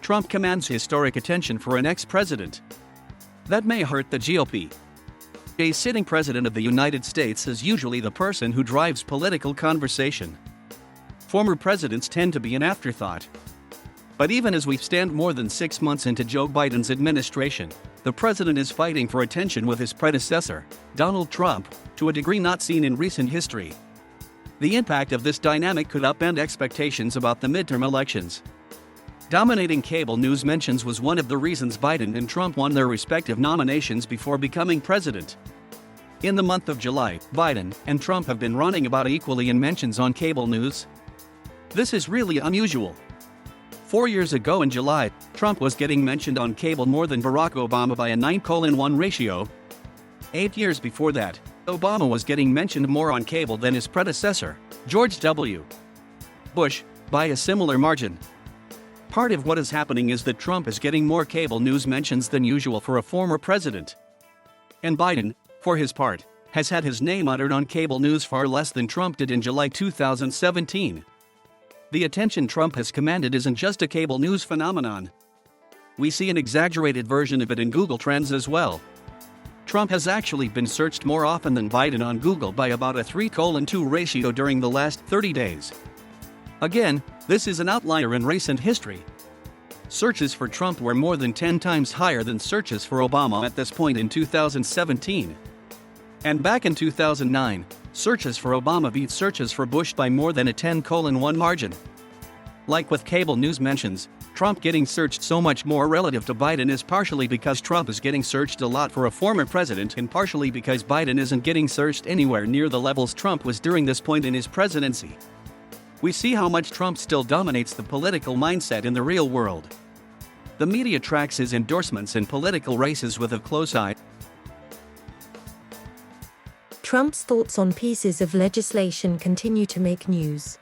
Trump commands historic attention for an ex-president. That may hurt the GOP. A sitting president of the United States is usually the person who drives political conversation. Former presidents tend to be an afterthought. But even as we stand more than 6 months into Joe Biden's administration, the president is fighting for attention with his predecessor, Donald Trump, to a degree not seen in recent history. The impact of this dynamic could upend expectations about the midterm elections. Dominating cable news mentions was one of the reasons Biden and Trump won their respective nominations before becoming president. In the month of July, Biden and Trump have been running about equally in mentions on cable news. This is really unusual. 4 years ago in July, Trump was getting mentioned on cable more than Barack Obama by a 9:1 ratio. 8 years before that, Obama was getting mentioned more on cable than his predecessor, George W. Bush, by a similar margin. Part of what is happening is that Trump is getting more cable news mentions than usual for a former president. And Biden, for his part, has had his name uttered on cable news far less than Trump did in July 2017. The attention Trump has commanded isn't just a cable news phenomenon. We see an exaggerated version of it in Google Trends as well. Trump has actually been searched more often than Biden on Google by about a 3:2 ratio during the last 30 days. Again, this is an outlier in recent history. Searches for Trump were more than 10 times higher than searches for Obama at this point in 2017. And back in 2009, searches for Obama beat searches for Bush by more than a 10:1 margin. Like with cable news mentions, Trump getting searched so much more relative to Biden is partially because Trump is getting searched a lot for a former president and partially because Biden isn't getting searched anywhere near the levels Trump was during this point in his presidency. We see how much Trump still dominates the political mindset in the real world. The media tracks his endorsements in political races with a close eye. Trump's thoughts on pieces of legislation continue to make news.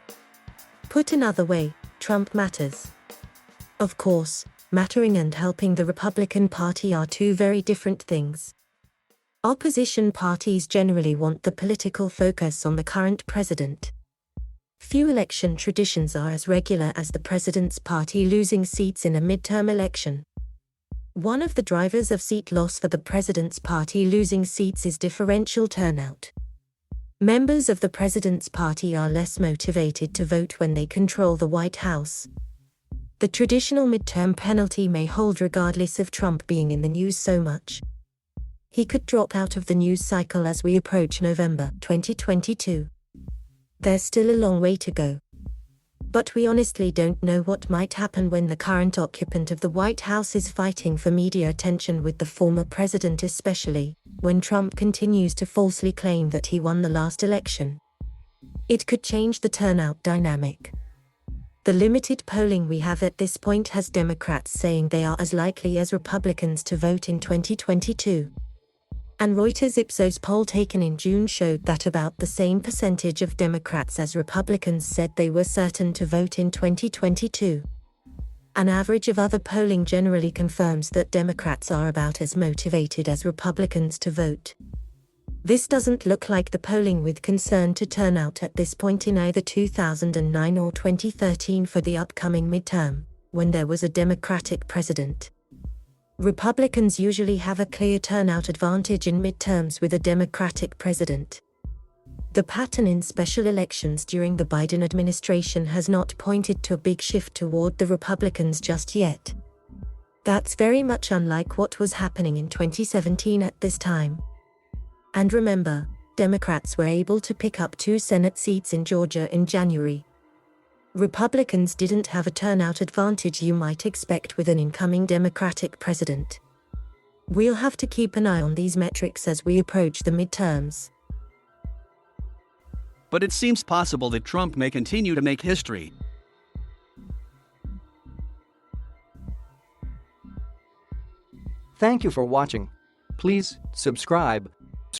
Put another way, Trump matters. Of course, mattering and helping the Republican Party are two very different things. Opposition parties generally want the political focus on the current president. Few election traditions are as regular as the president's party losing seats in a midterm election. One of the drivers of seat loss for the president's party losing seats is differential turnout. Members of the president's party are less motivated to vote when they control the White House. The traditional midterm penalty may hold regardless of Trump being in the news so much. He could drop out of the news cycle as we approach November 2022. There's still a long way to go. But we honestly don't know what might happen when the current occupant of the White House is fighting for media attention with the former president, especially when Trump continues to falsely claim that he won the last election. It could change the turnout dynamic. The limited polling we have at this point has Democrats saying they are as likely as Republicans to vote in 2022. And Reuters' Ipsos poll taken in June showed that about the same percentage of Democrats as Republicans said they were certain to vote in 2022. An average of other polling generally confirms that Democrats are about as motivated as Republicans to vote. This doesn't look like the polling with concern to turnout at this point in either 2009 or 2013 for the upcoming midterm, when there was a Democratic president. Republicans usually have a clear turnout advantage in midterms with a Democratic president. The pattern in special elections during the Biden administration has not pointed to a big shift toward the Republicans just yet. That's very much unlike what was happening in 2017 at this time. And remember, Democrats were able to pick up 2 Senate seats in Georgia in January. Republicans didn't have a turnout advantage you might expect with an incoming Democratic president. We'll have to keep an eye on these metrics as we approach the midterms. But it seems possible that Trump may continue to make history. Thank you for watching. Please subscribe,